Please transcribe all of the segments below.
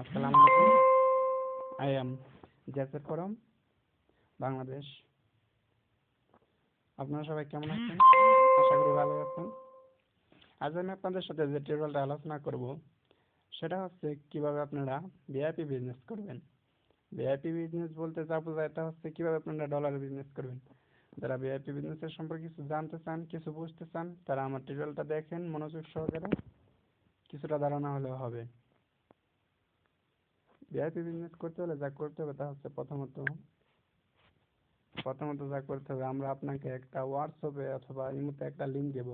আসসালামু আলাইকুম। I am Jessore form Bangladesh. আপনারা সবাই কেমন আছেন? আশা করি ভালো আছেন। আজ আমি আপনাদের সাথে যে টিউটোরিয়ালটা আলোচনা করব সেটা হচ্ছে কিভাবে আপনারা ভিআইপি বিজনেস করবেন। ভিআইপি বিজনেস বলতে যা বোঝায় তা হচ্ছে কিভাবে আপনারা ডলার বিজনেস করবেন। যারা ভিআইপি বিজনেসের সম্পর্কে কিছু জানতে চান, কিছু বুঝতে চান, তারা আমার টিউটোরিয়ালটা দেখেন মনোযোগ সহকারে, কিছুটা ধারণা হলেও হবে। ভিআইপি বিজনেস করতে হলে যা করতে হবে তা হচ্ছে প্রথমত যা করতে হবে, আমরা আপনাকে একটা হোয়াটসঅ্যাপে অথবা ইমোতে একটা লিঙ্ক দেব।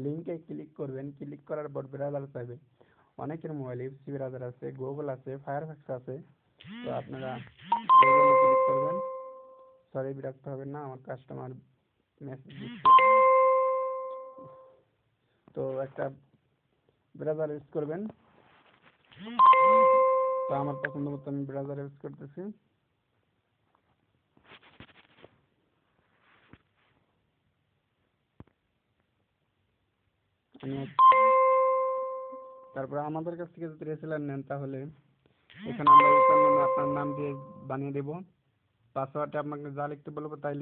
লিঙ্কে ক্লিক করবেন। ক্লিক করার পর ব্রাউজার চাইবে। অনেকের মোবাইলে ইউসি ব্রাউজার আছে, গুগল আছে, ফায়ারফক্স আছে। তো আপনারা গুগলে ক্লিক করবেন। সরি, বিরক্ত হবেন না, আমার কাস্টমার মেসেজ দিচ্ছে। তো একটা ব্রাউজার ইউজ করবেন। তো আমার পছন্দ মতো আমি ব্রাউজার ইউজ করতেছি। তারপরে আমাদের কাছ থেকে যদি রেসেলার নেন তাহলে এখানে আমরা ইউজার নামে আপনার নাম দিয়ে বানিয়ে দেব। পাসওয়ার্ডে আপনাকে যা লিখতে বলবো তাই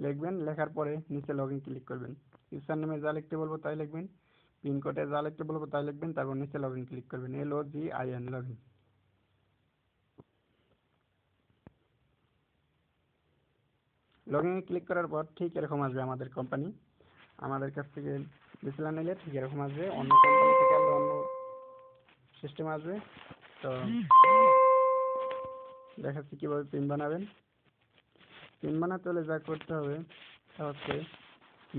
লিখবেন। লেখার পরে নিচে লগইন ক্লিক করবেন। ইউজার নামে যা লিখতে বলবো তাই লিখবেন। পিন কোডে যা লিখতে বলবো তাই লিখবেন। তারপর নিচে লগইন ক্লিক করবেন। LOGIN login. লগইনে ক্লিক করার পর ঠিক এরকম আসবে আমাদের কোম্পানি। আমাদের কাছ থেকে রেসেলার নিলে ঠিক এরকম আসবে। অন্য কোম্পানি থেকে আনলে অন্য সিস্টেম আসবে। তো দেখাচ্ছি কিভাবে পিন বানাবেন। পিন বানাতে হলে যা করতে হবে তা হচ্ছে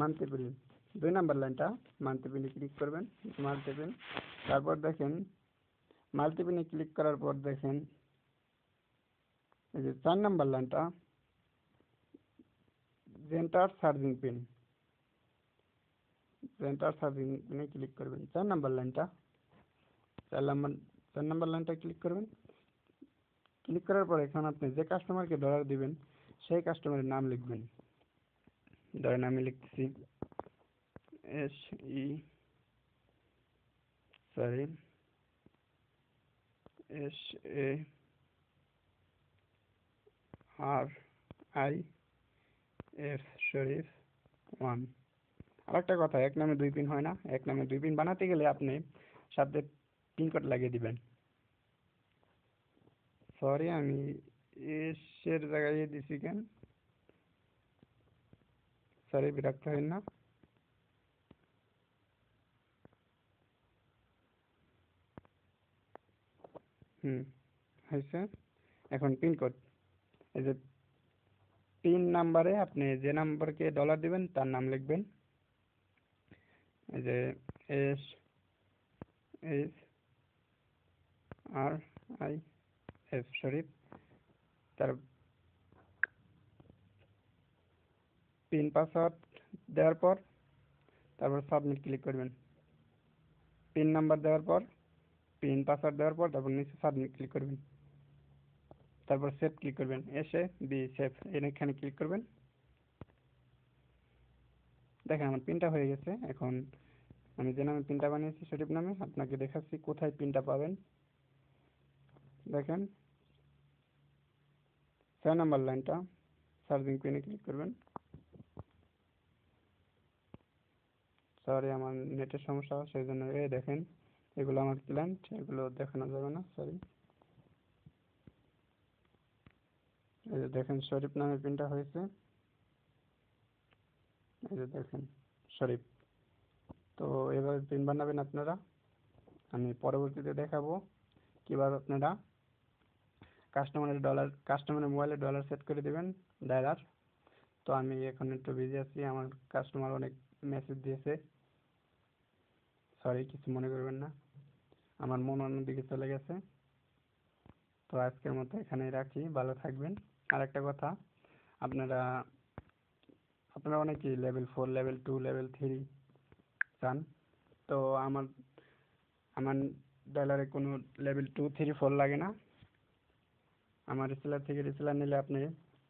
মান্থলি পিন, 2 নাম্বার লাইনটা মান্থলি পিনে ক্লিক করবেন। মাল্টি পিন, তারপর দেখেন মাল্টি পিনে ক্লিক করার পর দেখেন এই যে 4 নাম্বার লাইনটা জেন্টার সার্জিং পিন, জেন্টার সার্জিং পিনে ক্লিক করবেন। 4 নাম্বার লাইনটা 4 নাম্বার লাইনটা ক্লিক করবেন। ক্লিক করার পর এখন আপনি যে কাস্টমারকে ডলার দিবেন সেই কাস্টমারের নাম লিখবেন। ধরেন আমি লিখতেছি SARIF শরীফ 1। আরেকটা কথা, এক নামে 2 পিন হয় না। এক নামে 2 পিন বানাতে গেলে আপনি সাথে পিন কোড লাগিয়ে দিবেন। সরি, আমি এর জায়গায় দিছি কেন? সরি, বিরক্ত হবেন না। হয়েছে। এখন পিন কোড, এই যে পিন নাম্বারে আপনি যে নাম্বারকে ডলার দিবেন তার নাম লিখবেন। এই যে SARIF শরীফ। তার পিন পাসওয়ার্ড দেওয়ার পর তারপর সাবমিট ক্লিক করবেন। পিন নাম্বার দেওয়ার পর, পিন পাসওয়ার্ড দেওয়ার পর তারপর নিচে সাবমিট ক্লিক করবেন। তারপর সেভ ক্লিক করবেন। সেভ এখানে ক্লিক করবেন। দেখেন আমার পিনটা হয়ে গেছে। এখন আমি যে নামে পিনটা বানিয়েছি শরীফ নামে, আপনাকে দেখাচ্ছি কোথায় পিনটা পাবেন। দেখেন 6 নাম্বার লাইনটা সার্চিং পিনে ক্লিক করবেন। সরি, আমার নেটের সমস্যা, সেই জন্য দেখেন এগুলো আমার ক্লায়েন্ট, এগুলো দেখানো যাবে না, সরি। এই যে দেখেন শরীফ নামে পিনটা হয়েছে। এই যে দেখেন শরীফ। তো এভাবে পিন বানাবেন আপনারা। আমি পরবর্তীতে দেখাবো কিভাবে আপনারা কাস্টমারের মোবাইলে ডলার সেট করে দিবেন ডায়ালার। তো আমি এখন একটু বিজি আছি, আমার কাস্টমার অনেক মেসেজ দিয়েছে। সরি, কিছু মনে করবেন না, আমার মন অন্যদিকে চলে গেছে। তো আজকের মতো এখানেই রাখি, ভালো থাকবেন। আর একটা কথা, আপনারা অনেকেই লেভেল 4, লেভেল 2, লেভেল 3 চান। তো আমার ডলারে কোনো লেভেল 2, 3, 4 লাগে না। আমার রিসেলার থেকে রিসেলার নিলে আপনি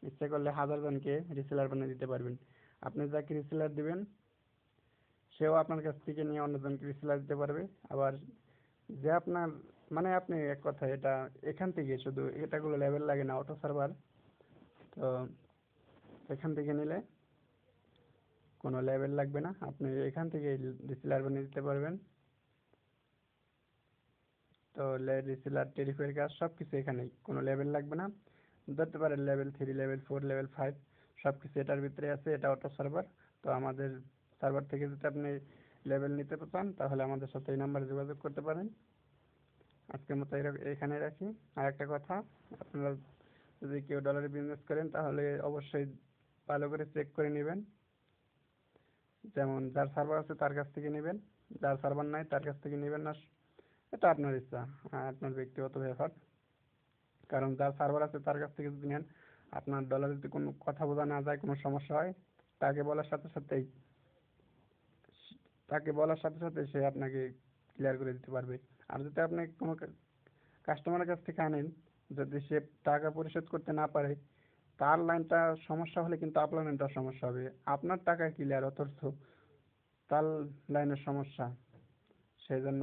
ইচ্ছে করলে 1000 জনকে রিসেলার বানিয়ে দিতে পারবেন। আপনি যাকে রিসেলার দিবেন সেও আপনার কাছ থেকে নিয়ে অন্যজনকে রিসেলার দিতে পারবে। আবার যে আপনার মানে আপনি এক কথায় এটা এখান থেকে শুধু এটাগুলো লেভেল লাগে না অটো সার্ভার। তো এখান থেকে নিলে কোনো লেভেল লাগবে না, আপনি এখান থেকে রিসেলার বানিয়ে দিতে পারবেন। তো রিসেলার টেরিফের কাজ সব কিছু এখানেই, কোনো লেভেল লাগবে না। ধরতে পারেন লেভেল 3, লেভেল 4, লেভেল 5 সব কিছু এটার ভিতরে আছে। এটা অটো সার্ভার। তো আমাদের সার্ভার থেকে যদি আপনি লেভেল নিতে চান তাহলে আমাদের সাথে এই নাম্বারে যোগাযোগ করতে পারেন। আজকের মতো এখানে রাখি। আর একটা কথা, আপনারা যদি কেউ ডলারে বিজনেস করেন তাহলে অবশ্যই ভালো করে চেক করে নেবেন। যেমন যার সার্ভার আছে তার কাছ থেকে নেবেন, যার সার্ভার নাই তার কাছ থেকে নেবেন না। এটা আপনার ইচ্ছা, আপনার ব্যক্তিগত ব্যাপার। কারণ যার সার্ভার আছে তার কাছ থেকে যদি নেন, আপনার ডলারে যদি কোনো কথা বোঝা না যায়, কোনো সমস্যা হয়, তাকে বলার সাথে সাথেই তাকে বলার সাথে সাথে সে আপনাকে ক্লিয়ার করে দিতে পারবে। আর যদি আপনি কোনো কাস্টমারের কাছ থেকে আনেন, যদি সে টাকা পরিশোধ করতে না পারে, তার লাইনটা সমস্যা হলে কিন্তু আপনার লাইনটা সমস্যা হবে। আপনার টাকা ক্লিয়ার, অথচ তার লাইনের সমস্যা। সেই জন্য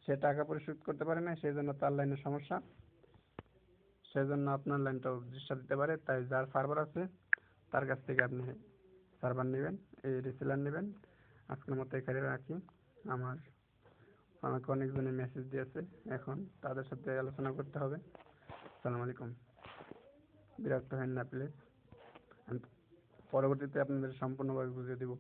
সে টাকা পরিশোধ করতে পারে না, সেই জন্য তার লাইনের সমস্যা। সেই জন্য আপনার লাইনটাও ডিস্টার্ব দিতে পারে। তাই যার সার্ভার আছে তার কাছ থেকে আপনি সার্ভার নেবেন, এই রিসেলার নেবেন। আজকের মতো এখানে রাখি। আমার আমাকে অনেকজনে মেসেজ দিয়েছে, এখন তাদের সাথে আলোচনা করতে হবে। আসসালামু আলাইকুম। বিরক্ত হেন না প্লিজ, আমি পরবর্তীতে আপনাদের সম্পূর্ণভাবে বুঝিয়ে দেবো।